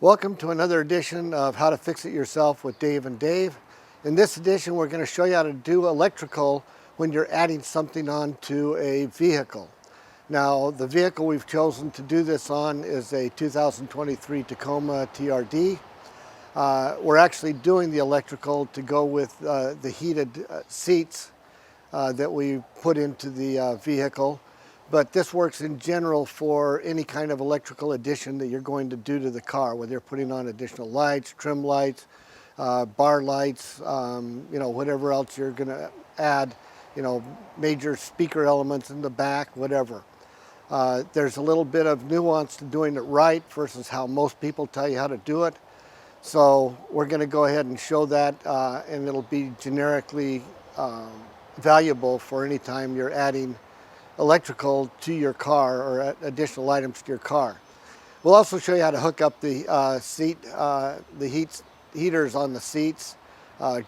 Welcome to another edition of How to Fix It Yourself with Dave and Dave. In this edition, we're going to show you how to do electrical when you're adding something onto a vehicle. Now, the vehicle we've chosen to do this on is a 2023 Tacoma TRD. We're actually doing the electrical to go with the heated seats that we put into the vehicle. But this works in general for any kind of electrical addition that you're going to do to the car, whether you're putting on additional lights, trim lights, bar lights, whatever else you're going to add, major speaker elements in the back, whatever. There's a little bit of nuance to doing it right versus how most people tell you how to do it. So we're going to go ahead and show that, and it'll be generically valuable for any time you're adding electrical to your car or additional items to your car. We'll also show you how to hook up the heaters on the seats,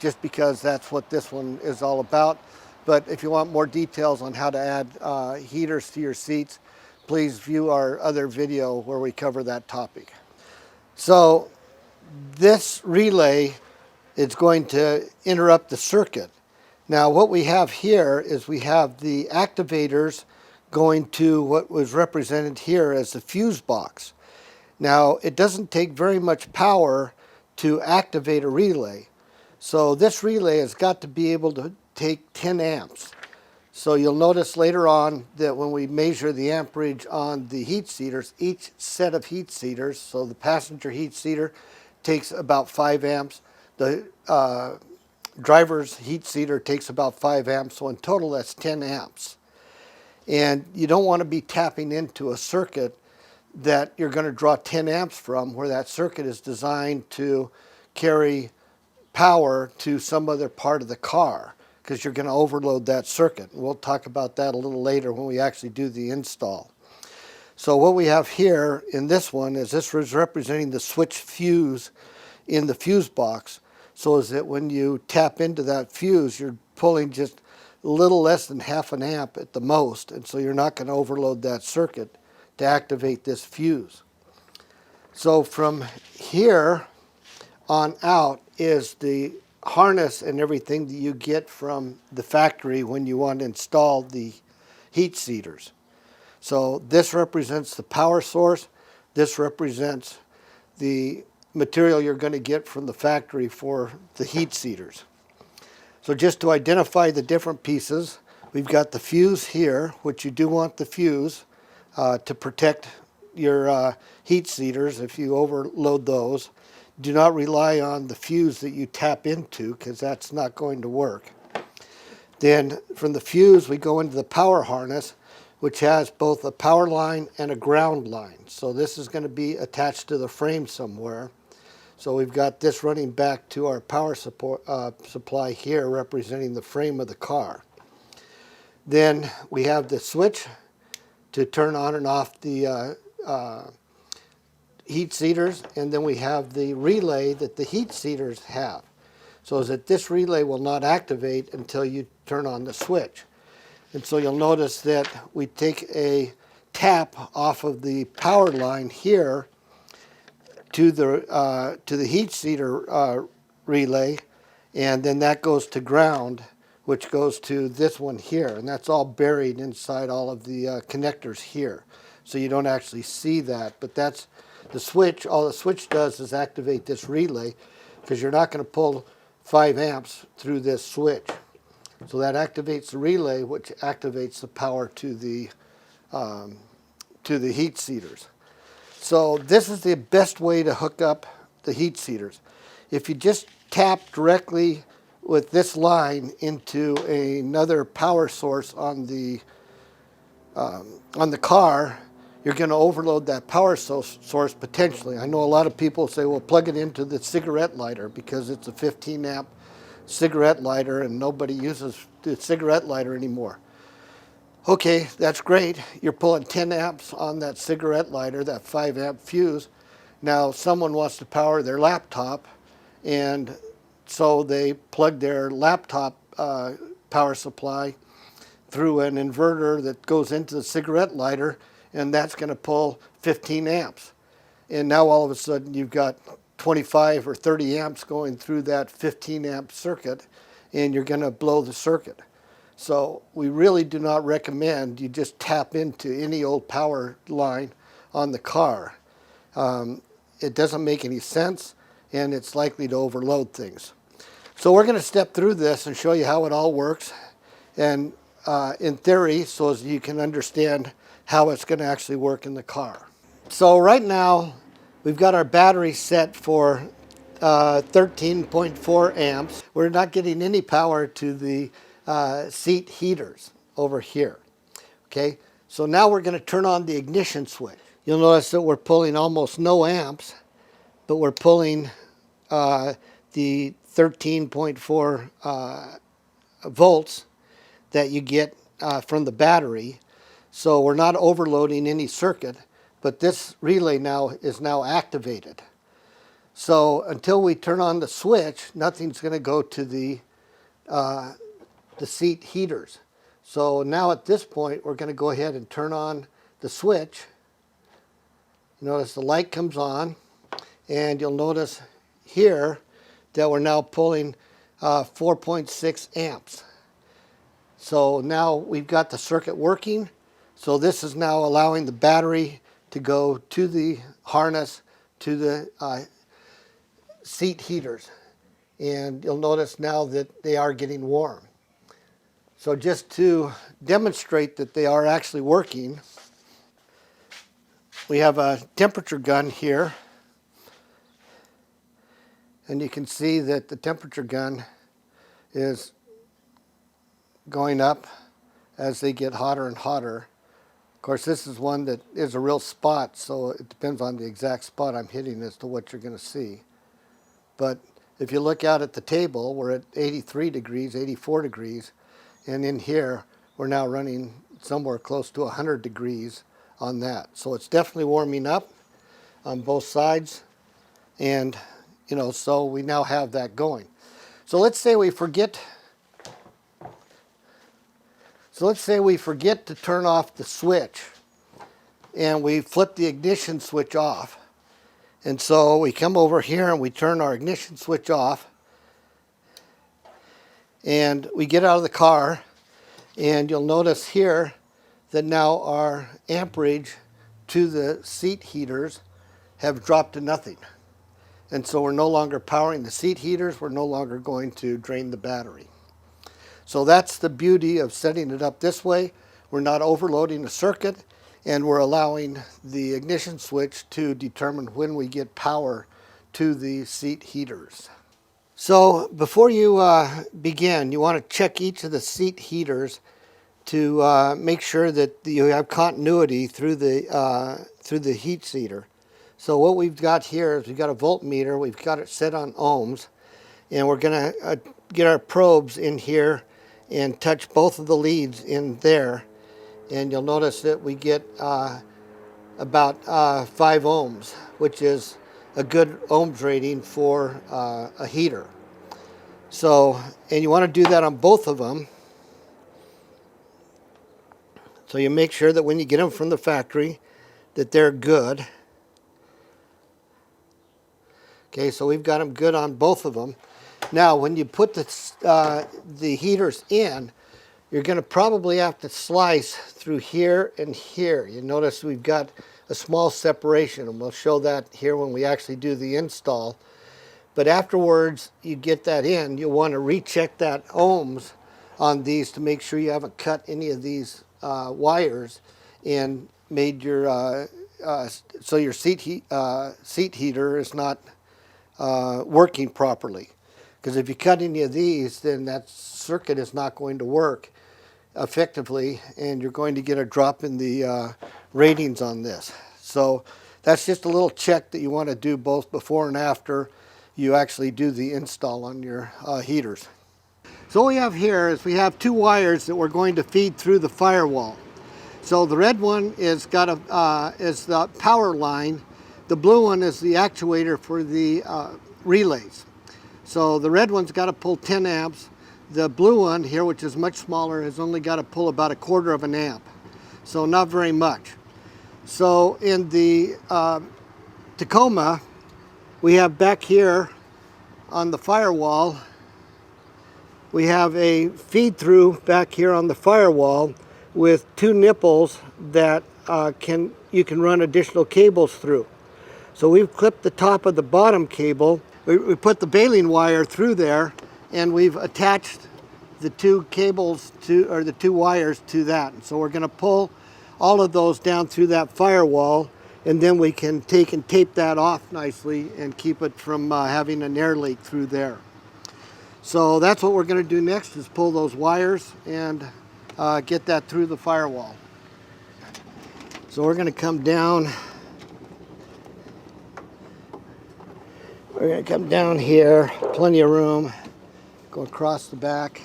just because that's what this one is all about. But if you want more details on how to add heaters to your seats, please view our other video where we cover that topic. So this relay is going to interrupt the circuit. Now what we have here is we have the activators going to what was represented here as the fuse box. Now it doesn't take very much power to activate a relay. So this relay has got to be able to take 10 amps. So you'll notice later on that when we measure the amperage on the heat seaters, each set of heat seaters, so the passenger heat seater takes about 5 amps. The driver's heat seater takes about 5 amps, so in total that's 10 amps. And you don't want to be tapping into a circuit that you're going to draw 10 amps from, where that circuit is designed to carry power to some other part of the car, because you're going to overload that circuit. We'll talk about that a little later when we actually do the install. So what we have here in this one is this is representing the switch fuse in the fuse box. So is that when you tap into that fuse, you're pulling just a little less than half an amp at the most, and so you're not going to overload that circuit to activate this fuse. So from here on out is the harness and everything that you get from the factory when you want to install the heat seaters. So this represents the power source. This represents the material you're going to get from the factory for the heat seaters. So just to identify the different pieces, we've got the fuse here, which you do want the fuse to protect your heat seaters if you overload those. Do not rely on the fuse that you tap into, because that's not going to work. Then from the fuse we go into the power harness, which has both a power line and a ground line. So this is going to be attached to the frame somewhere. So we've got this running back to our power supply here, representing the frame of the car. Then we have the switch to turn on and off the heat seaters, and then we have the relay that the heat seaters have. So is that this relay will not activate until you turn on the switch. And so you'll notice that we take a tap off of the power line here to the heat seater relay, and then that goes to ground, which goes to this one here, and that's all buried inside all of the connectors here. So you don't actually see that, but that's the switch. All the switch does is activate this relay, because you're not going to pull 5 amps through this switch. So that activates the relay, which activates the power to the heat seaters. So this is the best way to hook up the heat seaters. If you just tap directly with this line into another power source on the car, you're going to overload that power source potentially. I know a lot of people say, well, plug it into the cigarette lighter, because it's a 15 amp cigarette lighter and nobody uses the cigarette lighter anymore. Okay, that's great. You're pulling 10 amps on that cigarette lighter, that 5 amp fuse. Now someone wants to power their laptop, and so they plug their laptop power supply through an inverter that goes into the cigarette lighter, and that's going to pull 15 amps. and now all of a sudden you've got 25 or 30 amps going through that 15 amp circuit, and you're going to blow the circuit. So we really do not recommend you just tap into any old power line on the car. It doesn't make any sense, and it's likely to overload things. So we're going to step through this and show you how it all works, and in theory, so as you can understand how it's going to actually work in the car. So right now, we've got our battery set for 13.4 amps. We're not getting any power to the seat heaters over here. Okay, so now we're going to turn on the ignition switch. You'll notice that we're pulling almost no amps, but we're pulling the 13.4 volts that you get from the battery. So we're not overloading any circuit, but this relay now is activated. So until we turn on the switch, nothing's going to go to the seat heaters. So now at this point, we're going to go ahead and turn on the switch. You notice the light comes on, and you'll notice here that we're now pulling 4.6 amps. So now we've got the circuit working. So this is now allowing the battery to go to the harness, to the seat heaters. And you'll notice now that they are getting warm. So just to demonstrate that they are actually working, we have a temperature gun here. And you can see that the temperature gun is going up as they get hotter and hotter. Of course, this is one that is a real spot, so it depends on the exact spot I'm hitting as to what you're going to see. But if you look out at the table, we're at 83 degrees, 84 degrees, and in here, we're now running somewhere close to 100 degrees on that. So it's definitely warming up on both sides, and so we now have that going. So let's say we forget to turn off the switch, and we flip the ignition switch off. And so we come over here and we turn our ignition switch off, and we get out of the car, and you'll notice here that now our amperage to the seat heaters have dropped to nothing. And so we're no longer powering the seat heaters, we're no longer going to drain the battery. So that's the beauty of setting it up this way. We're not overloading the circuit, and we're allowing the ignition switch to determine when we get power to the seat heaters. So before you begin, you want to check each of the seat heaters to make sure that you have continuity through the heat seater. So what we've got here is we've got a voltmeter, we've got it set on ohms, and we're going to get our probes in here and touch both of the leads in there, and you'll notice that we get about 5 ohms, which is a good ohms rating for a heater. So, and you want to do that on both of them. So you make sure that when you get them from the factory that they're good. Okay, so we've got them good on both of them. Now, when you put the heaters in, you're going to probably have to slice through here and here. You notice we've got a small separation, and we'll show that here when we actually do the install. But afterwards, you get that in, you'll want to recheck that ohms on these to make sure you haven't cut any of these wires and made your so your seat heater is not working properly. Because if you cut any of these, then that circuit is not going to work effectively, and you're going to get a drop in the ratings on this. So that's just a little check that you want to do both before and after you actually do the install on your heaters. So what we have here is we have 2 wires that we're going to feed through the firewall. So the red one is got is the power line. The blue one is the actuator for the relays. So the red one's got to pull 10 amps. The blue one here, which is much smaller, has only got to pull about 1/4 of an amp. So not very much. So in the Tacoma, we have back here on the firewall, we have a feed through back here on the firewall with two nipples that you can run additional cables through. So we've clipped the top of the bottom cable. We put the baling wire through there, and we've attached the two cables to, or the two wires to that. And so we're going to pull all of those down through that firewall, and then we can take and tape that off nicely and keep it from having an air leak through there. So that's what we're going to do next, is pull those wires and get that through the firewall. So we're going to come down. We're going to come down here, plenty of room, go across the back.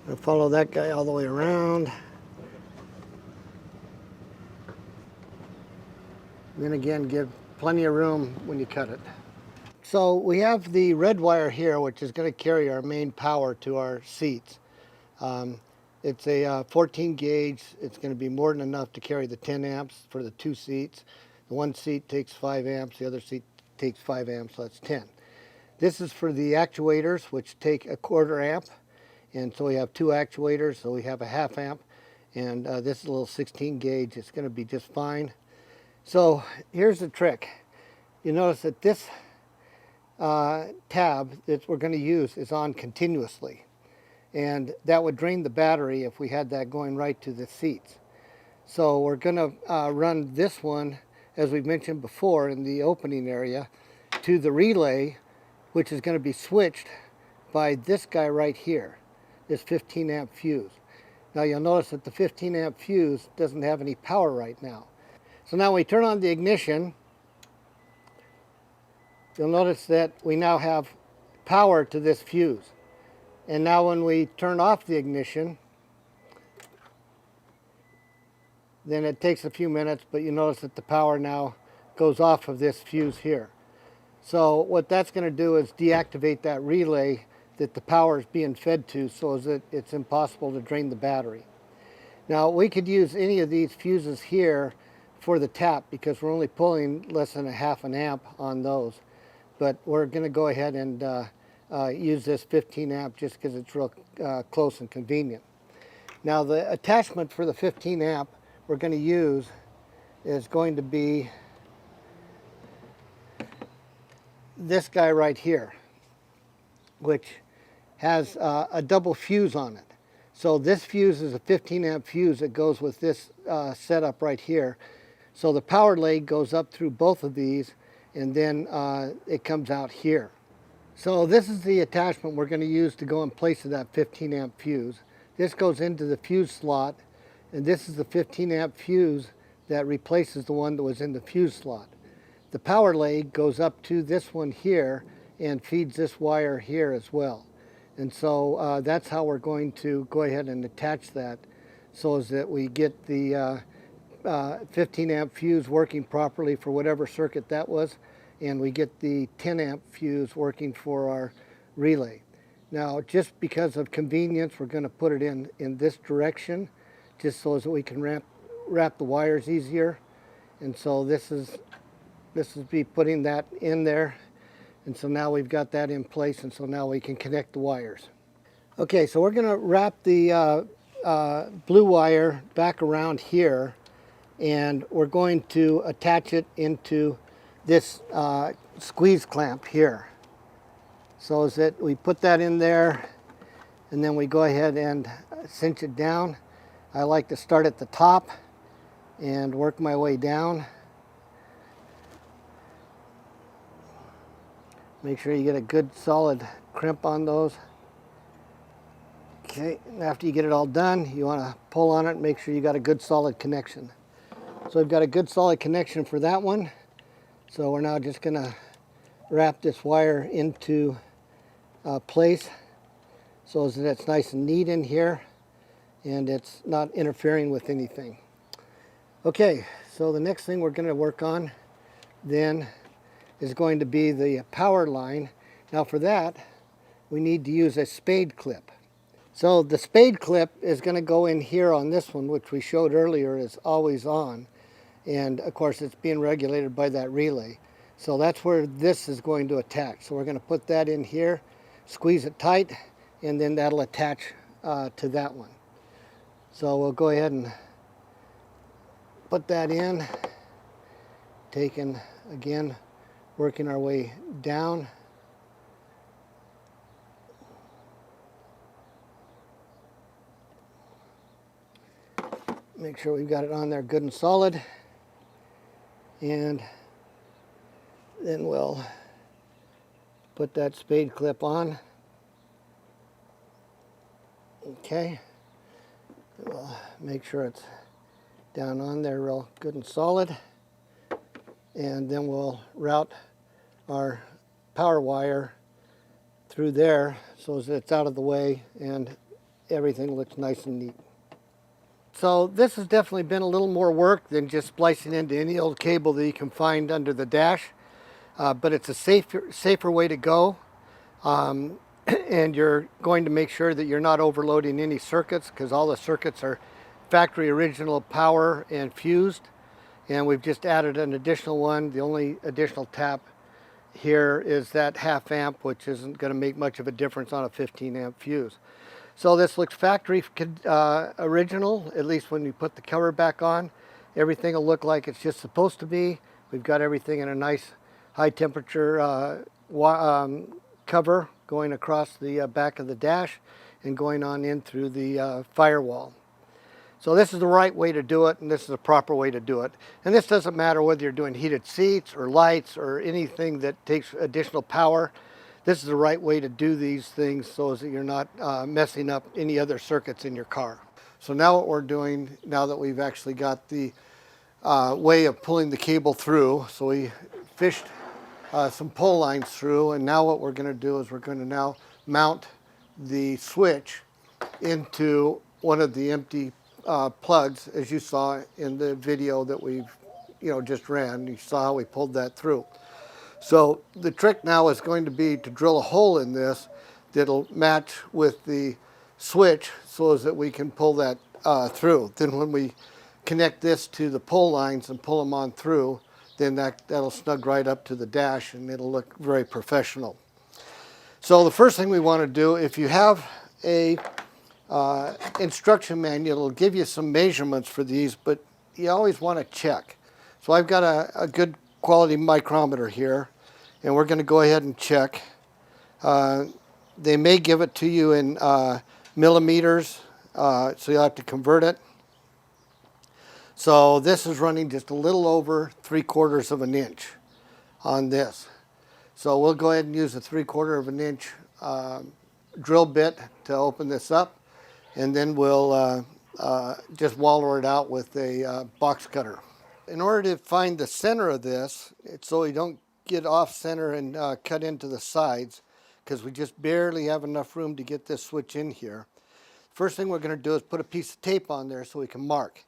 I'll follow that guy all the way around. Then again, give plenty of room when you cut it. So we have the red wire here, which is going to carry our main power to our seats. It's a 14 gauge. It's going to be more than enough to carry the 10 amps for the two seats. The one seat takes 5 amps, the other seat takes 5 amps, so that's 10. This is for the actuators, which take a 1/4 amp. And so we have two actuators, so we have a 1/2 amp. And this is a little 16 gauge. It's going to be just fine. So here's the trick. You notice that this tab that we're going to use is on continuously. And that would drain the battery if we had that going right to the seats. So we're going to run this one, as we've mentioned before, in the opening area, to the relay, which is going to be switched by this guy right here, this 15 amp fuse. Now you'll notice that the 15 amp fuse doesn't have any power right now. So now when we turn on the ignition, you'll notice that we now have power to this fuse. And now when we turn off the ignition, then it takes a few minutes, but you notice that the power now goes off of this fuse here. So what that's going to do is deactivate that relay that the power is being fed to, so that it's impossible to drain the battery. Now we could use any of these fuses here for the tap, because we're only pulling less than a 1/2 amp on those. But we're going to go ahead and use this 15 amp just because it's real close and convenient. Now the attachment for the 15 amp we're going to use is going to be this guy right here, which has a double fuse on it. So this fuse is a 15 amp fuse that goes with this setup right here. So the power leg goes up through both of these, and then it comes out here. So this is the attachment we're going to use to go in place of that 15 amp fuse. This goes into the fuse slot, and this is the 15 amp fuse that replaces the one that was in the fuse slot. The power leg goes up to this one here and feeds this wire here as well. And so that's how we're going to go ahead and attach that, so as that we get the 15 amp fuse working properly for whatever circuit that was, and we get the 10 amp fuse working for our relay. Now, just because of convenience, we're going to put it in this direction, just so as that we can wrap the wires easier. And so this is be putting that in there. And so now we've got that in place, and so now we can connect the wires. Okay, so we're going to wrap the blue wire back around here, and we're going to attach it into this squeeze clamp here. So is that we put that in there, and then we go ahead and cinch it down. I like to start at the top and work my way down. Make sure you get a good solid crimp on those. Okay, and after you get it all done, you want to pull on it and make sure you got a good solid connection. So I've got a good solid connection for that one. So we're now just going to wrap this wire into place so that it's nice and neat in here and it's not interfering with anything. Okay, so the next thing we're going to work on then is going to be the power line. Now for that, we need to use a spade clip. So the spade clip is going to go in here on this one, which we showed earlier is always on. And of course it's being regulated by that relay. So that's where this is going to attach. So we're going to put that in here, squeeze it tight, and then that'll attach to that one. So we'll go ahead and put that in, taking, again, working our way down. Make sure we've got it on there good and solid. And then we'll put that spade clip on. Okay. We'll make sure it's down on there real good and solid. And then we'll route our power wire through there so that it's out of the way and everything looks nice and neat. So this has definitely been a little more work than just splicing into any old cable that you can find under the dash, but it's a safer way to go. And you're going to make sure that you're not overloading any circuits, because all the circuits are factory original power and fused. And we've just added an additional one. The only additional tap here is that 1/2 amp, which isn't going to make much of a difference on a 15 amp fuse. So this looks factory original, at least when you put the cover back on. Everything will look like it's just supposed to be. We've got everything in a nice high temperature cover going across the back of the dash and going on in through the firewall. So this is the right way to do it, and this is the proper way to do it. And this doesn't matter whether you're doing heated seats or lights or anything that takes additional power. This is the right way to do these things so that you're not messing up any other circuits in your car. So now what we're doing, now that we've actually got the way of pulling the cable through, so we fished some pull lines through, and now what we're going to do is we're going to now mount the switch into one of the empty plugs, as you saw in the video that we've just ran. You saw how we pulled that through. So the trick now is going to be to drill a hole in this that'll match with the switch so that we can pull that through. Then when we connect this to the pull lines and pull them on through, then that'll snug right up to the dash and it'll look very professional. So the first thing we want to do, if you have a instruction manual, it'll give you some measurements for these, but you always want to check. So I've got a good quality micrometer here, and we're going to go ahead and check. They may give it to you in millimeters, so you'll have to convert it. So this is running just a little over 3/4 of an inch on this. So we'll go ahead and use a 3/4 of an inch drill bit to open this up, and then we'll just wallow it out with a box cutter. In order to find the center of this, so you don't get off center and cut into the sides, because we just barely have enough room to get this switch in here. First thing we're going to do is put a piece of tape on there so we can mark.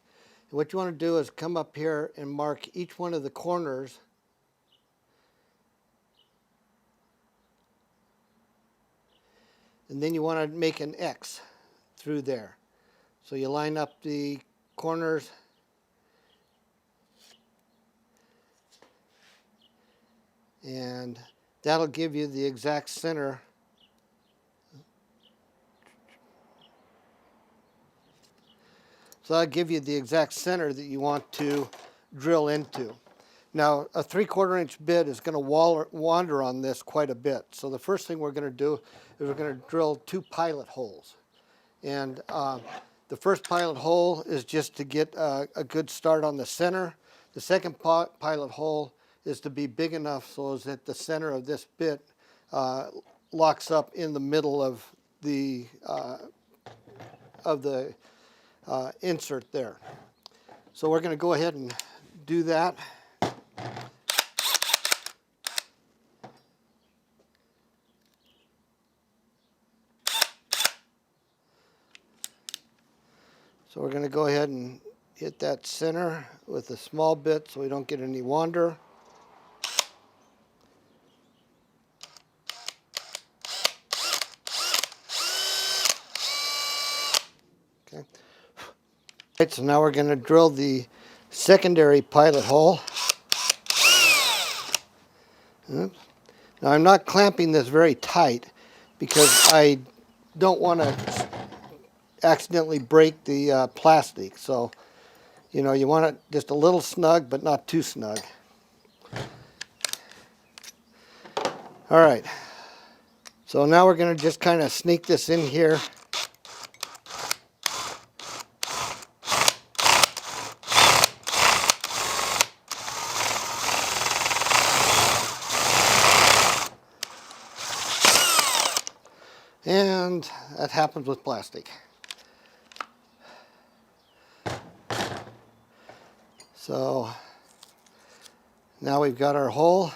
And what you want to do is come up here and mark each one of the corners. And then you want to make an X through there. So you line up the corners. And that'll give you the exact center. So that'll give you the exact center that you want to drill into. Now, a 3/4 inch bit is going to wander on this quite a bit. So the first thing we're going to do is we're going to drill 2 pilot holes. And the first pilot hole is just to get a good start on the center. The second pilot hole is to be big enough so that the center of this bit locks up in the middle of the insert there. So we're going to go ahead and do that. So we're going to go ahead and hit that center with a small bit so we don't get any wander. Right, so now we're going to drill the secondary pilot hole. Now I'm not clamping this very tight because I don't want to accidentally break the plastic. So, you know, you want it just a little snug, but not too snug. All right. So now we're going to just kind of sneak this in here. And that happens with plastic. So now we've got our hole.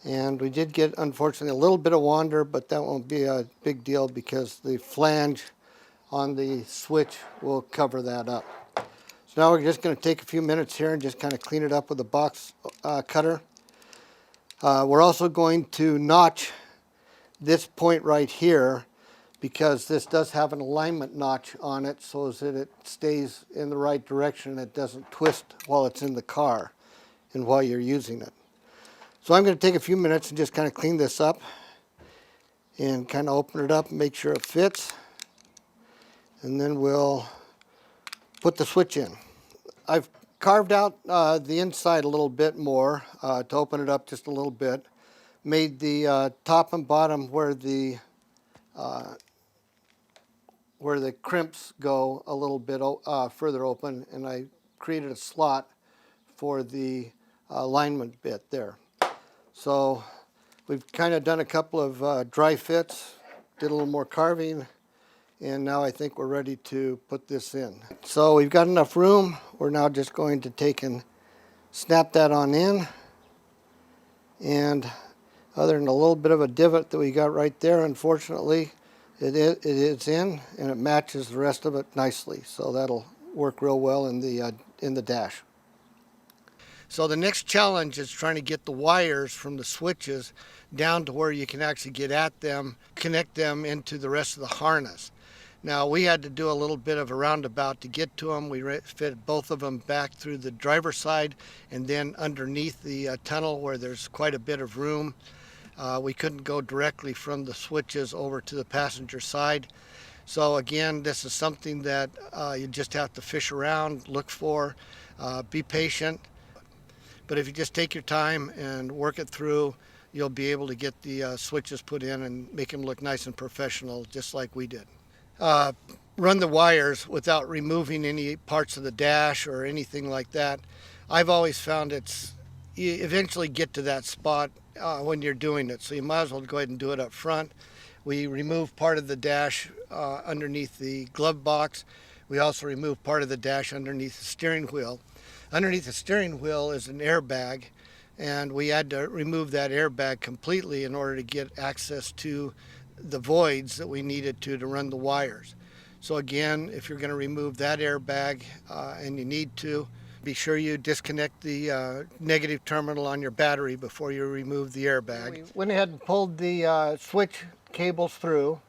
And we did get, unfortunately, a little bit of wander, but that won't be a big deal because the flange on the switch will cover that up. So now we're just going to take a few minutes here and just kind of clean it up with a box cutter. We're also going to notch this point right here because this does have an alignment notch on it so that it stays in the right direction and it doesn't twist while it's in the car and while you're using it. So I'm going to take a few minutes and just kind of clean this up and kind of open it up and make sure it fits. And then we'll put the switch in. I've carved out the inside a little bit more to open it up just a little bit. Made the top and bottom where the crimps go a little bit further open, and I created a slot for the alignment bit there. So we've kind of done a couple of dry fits, did a little more carving, and now I think we're ready to put this in. So we've got enough room. We're now just going to take and snap that on in. And other than a little bit of a divot that we got right there, unfortunately, it is in, and it matches the rest of it nicely. So that'll work real well in the dash. So the next challenge is trying to get the wires from the switches down to where you can actually get at them, connect them into the rest of the harness. Now we had to do a little bit of a roundabout to get to them. We fit both of them back through the driver's side and then underneath the tunnel where there's quite a bit of room. We couldn't go directly from the switches over to the passenger side. So again, this is something that you just have to fish around, look for, be patient. But if you just take your time and work it through, you'll be able to get the switches put in and make them look nice and professional, just like we did. Run the wires without removing any parts of the dash or anything like that. I've always found you eventually get to that spot when you're doing it, so you might as well go ahead and do it up front. We remove part of the dash underneath the glove box. We also remove part of the dash underneath the steering wheel. Underneath the steering wheel is an airbag, and we had to remove that airbag completely in order to get access to the voids that we needed to run the wires. So again, if you're going to remove that airbag and you need to, be sure you disconnect the negative terminal on your battery before you remove the airbag. We went ahead and pulled the switch cables through.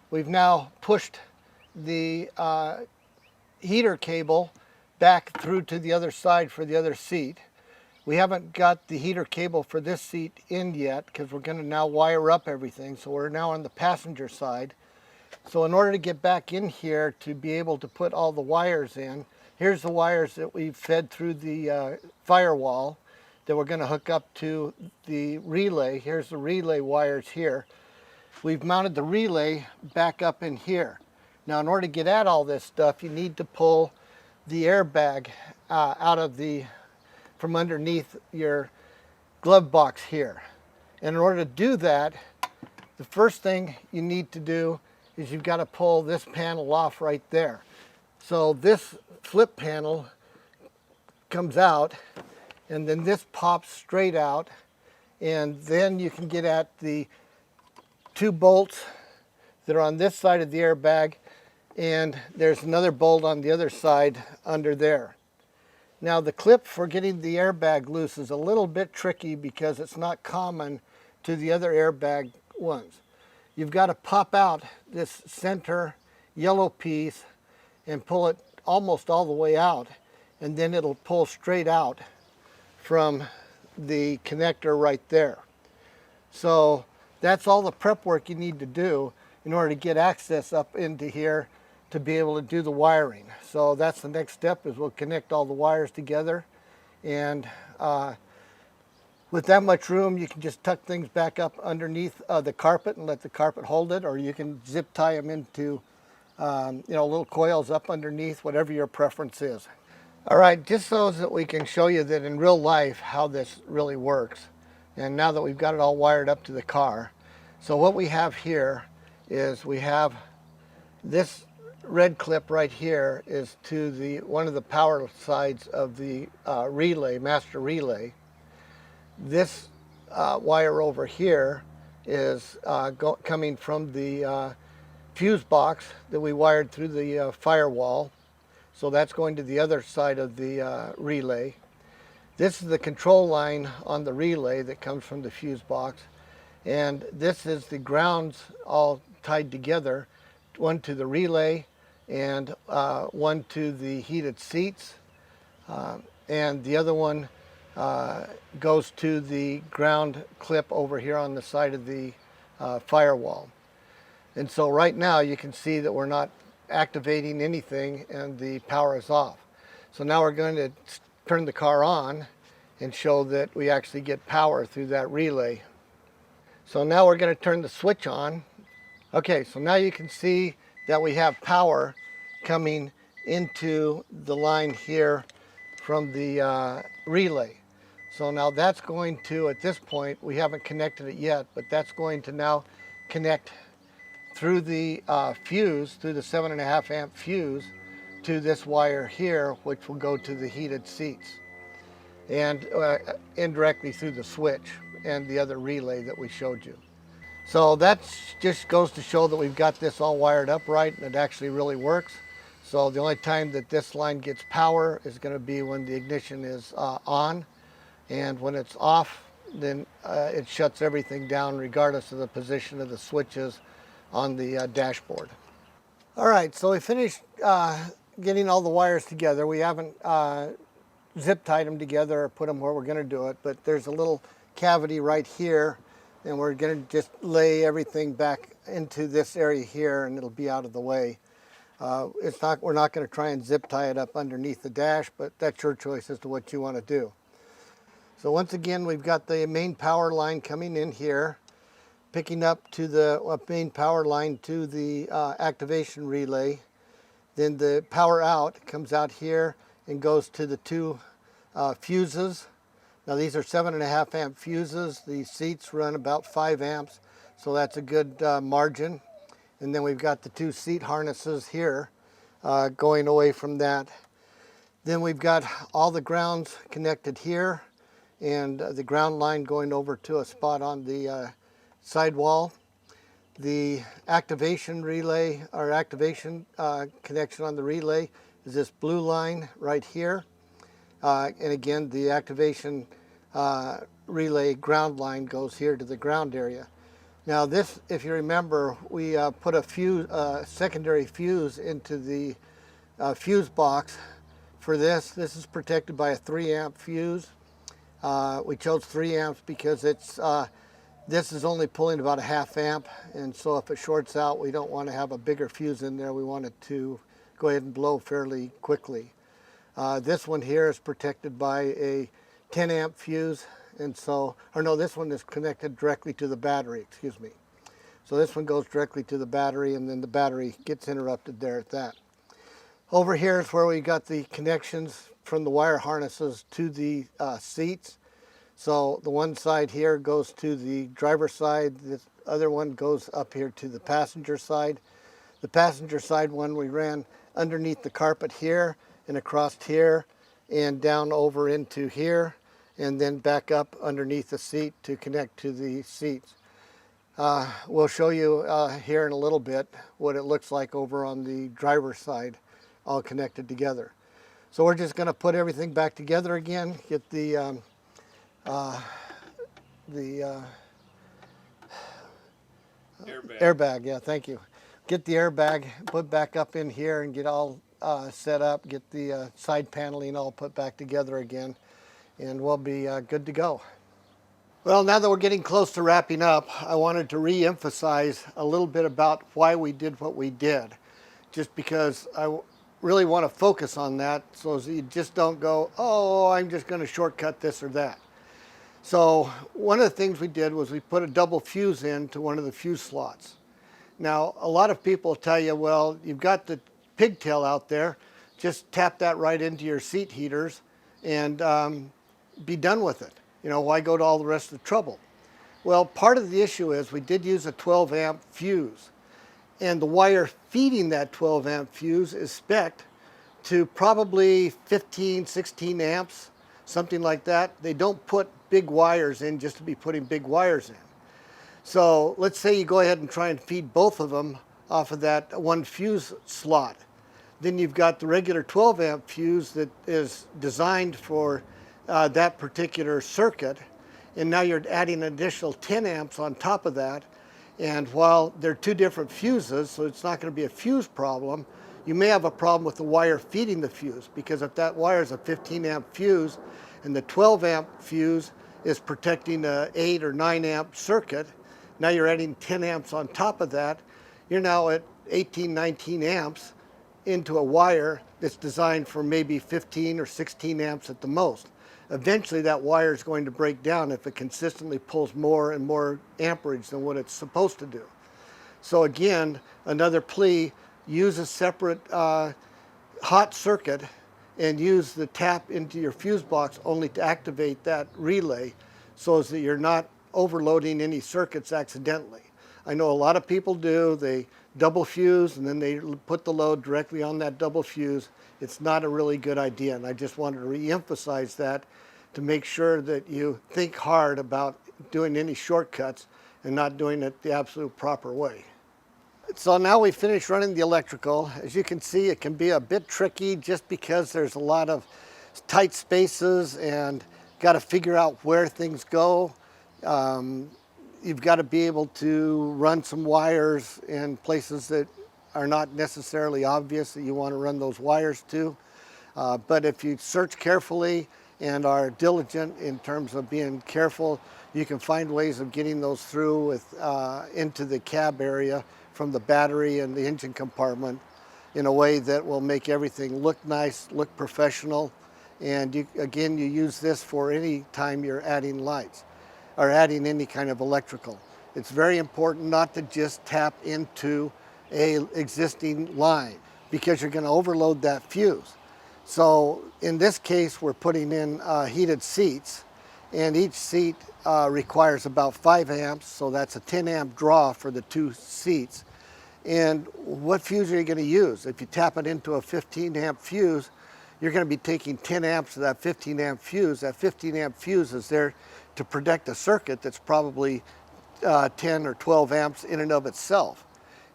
We've now pushed the heater cable back through to the other side for the other seat. We haven't got the heater cable for this seat in yet because we're going to now wire up everything. So we're now on the passenger side. So in order to get back in here to be able to put all the wires in, here's the wires that we've fed through the firewall that we're going to hook up to the relay. Here's the relay wires here. We've mounted the relay back up in here. Now in order to get at all this stuff, you need to pull the airbag out of from underneath your glove box here. And in order to do that, the first thing you need to do is you've got to pull this panel off right there. So this flip panel comes out, and then this pops straight out, and then you can get at the two bolts that are on this side of the airbag, and there's another bolt on the other side under there. Now the clip for getting the airbag loose is a little bit tricky because it's not common to the other airbag ones. You've got to pop out this center yellow piece and pull it almost all the way out, and then it'll pull straight out from the connector right there. So that's all the prep work you need to do in order to get access up into here to be able to do the wiring. So that's the next step, is we'll connect all the wires together, and with that much room, you can just tuck things back up underneath the carpet and let the carpet hold it, or you can zip tie them into little coils up underneath, whatever your preference is. All right, just so that we can show you that in real life how this really works, and now that we've got it all wired up to the car. So what we have here is we have this red clip right here is to the one of the power sides of the relay, master relay. This wire over here is coming from the fuse box that we wired through the firewall. So that's going to the other side of the relay. This is the control line on the relay that comes from the fuse box. And this is the grounds all tied together, one to the relay and one to the heated seats. And the other one goes to the ground clip over here on the side of the firewall. And so right now you can see that we're not activating anything and the power is off. So now we're going to turn the car on and show that we actually get power through that relay. So now we're going to turn the switch on. Okay, so now you can see that we have power coming into the line here from the relay. So now that's going to, at this point, we haven't connected it yet, but that's going to now connect through the fuse, through the 7.5 amp fuse, to this wire here, which will go to the heated seats, and indirectly through the switch and the other relay that we showed you. So that just goes to show that we've got this all wired up right, and it actually really works. So the only time that this line gets power is going to be when the ignition is on, and when it's off, then it shuts everything down regardless of the position of the switches on the dashboard. All right, so we finished getting all the wires together. We haven't zip tied them together or put them where we're going to do it, but there's a little cavity right here, and we're going to just lay everything back into this area here, and it'll be out of the way. We're not going to try and zip tie it up underneath the dash, but that's your choice as to what you want to do. So once again, we've got the main power line coming in here, picking up to the main power line to the activation relay. Then the power out comes out here and goes to the two fuses. Now these are 7.5 amp fuses. The seats run about 5 amps, so that's a good margin. And then we've got the two seat harnesses here going away from that. Then we've got all the grounds connected here, and the ground line going over to a spot on the sidewall. The activation relay, or activation connection on the relay, is this blue line right here. And again, the activation relay ground line goes here to the ground area. Now this, if you remember, we put a fuse, secondary fuse into the fuse box for this. This is protected by a 3 amp fuse. We chose 3 amps because it's this is only pulling about a 1/2 amp, and so if it shorts out, we don't want to have a bigger fuse in there. We want it to go ahead and blow fairly quickly. This one here is protected by a 10 amp fuse, and so, or no, this one is connected directly to the battery, excuse me. So this one goes directly to the battery, and then the battery gets interrupted there at that. Over here is where we got the connections from the wire harnesses to the seats. So the one side here goes to the driver's side, the other one goes up here to the passenger side. The passenger side one we ran underneath the carpet here and across here and down over into here, and then back up underneath the seat to connect to the seats. We'll show you here in a little bit what it looks like over on the driver's side, all connected together. So we're just going to put everything back together again, get the airbag, yeah, thank you. get the airbag put back up in here and get all set up, get the side paneling all put back together again, and we'll be good to go. Well, now that we're getting close to wrapping up, I wanted to re-emphasize a little bit about why we did what we did, just because I really want to focus on that so that you just don't go, oh, I'm just going to shortcut this or that. So one of the things we did was we put a double fuse into one of the fuse slots. Now, a lot of people tell you, well, you've got the pigtail out there, just tap that right into your seat heaters and be done with it. You know, why go to all the rest of the trouble? Well, part of the issue is we did use a 12 amp fuse, and the wire feeding that 12 amp fuse is spec'd to probably 15, 16 amps, something like that. They don't put big wires in just to be putting big wires in. So let's say you go ahead and try and feed both of them off of that one fuse slot. Then you've got the regular 12 amp fuse that is designed for that particular circuit, and now you're adding an additional 10 amps on top of that. And while they're two different fuses, so it's not going to be a fuse problem, you may have a problem with the wire feeding the fuse, because if that wire is a 15 amp fuse and the 12 amp fuse is protecting a 8 or 9 amp circuit, now you're adding 10 amps on top of that. You're now at 18, 19 amps into a wire that's designed for maybe 15 or 16 amps at the most. Eventually that wire is going to break down if it consistently pulls more and more amperage than what it's supposed to do. So again, another plea, use a separate hot circuit and use the tap into your fuse box only to activate that relay so as that you're not overloading any circuits accidentally. I know a lot of people do. They double fuse and then they put the load directly on that double fuse. It's not a really good idea, and I just wanted to re-emphasize that to make sure that you think hard about doing any shortcuts and not doing it the absolute proper way. So now we finished running the electrical. As you can see, it can be a bit tricky just because there's a lot of tight spaces and got to figure out where things go. You've got to be able to run some wires in places that are not necessarily obvious that you want to run those wires to. But if you search carefully and are diligent in terms of being careful, you can find ways of getting those through with, into the cab area from the battery and the engine compartment in a way that will make everything look nice, look professional. And you, again, you use this for any time you're adding lights or adding any kind of electrical. It's very important not to just tap into an existing line because you're going to overload that fuse. So in this case, we're putting in heated seats, and each seat requires about 5 amps, so that's a 10 amp draw for the two seats. And what fuse are you going to use? If you tap it into a 15 amp fuse, you're going to be taking 10 amps of that 15 amp fuse. That 15 amp fuse is there to protect a circuit that's probably 10 or 12 amps in and of itself.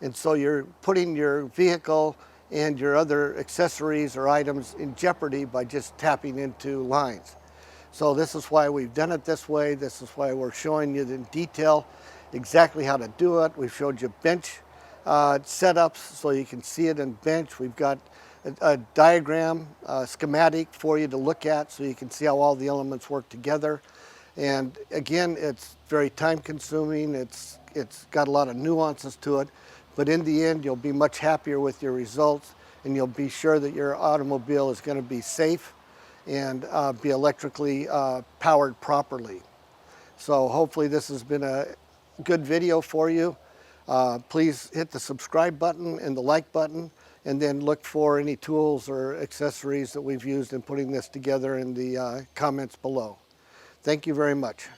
And so you're putting your vehicle and your other accessories or items in jeopardy by just tapping into lines. So this is why we've done it this way. This is why we're showing you in detail exactly how to do it. We've showed you bench setups so you can see it in bench. We've got a diagram, schematic for you to look at so you can see how all the elements work together. And again, it's very time consuming. It's got a lot of nuances to it. But in the end, you'll be much happier with your results, and you'll be sure that your automobile is going to be safe and be electrically powered properly. So hopefully this has been a good video for you. Please hit the subscribe button and the like button, and then look for any tools or accessories that we've used in putting this together in the comments below. Thank you very much.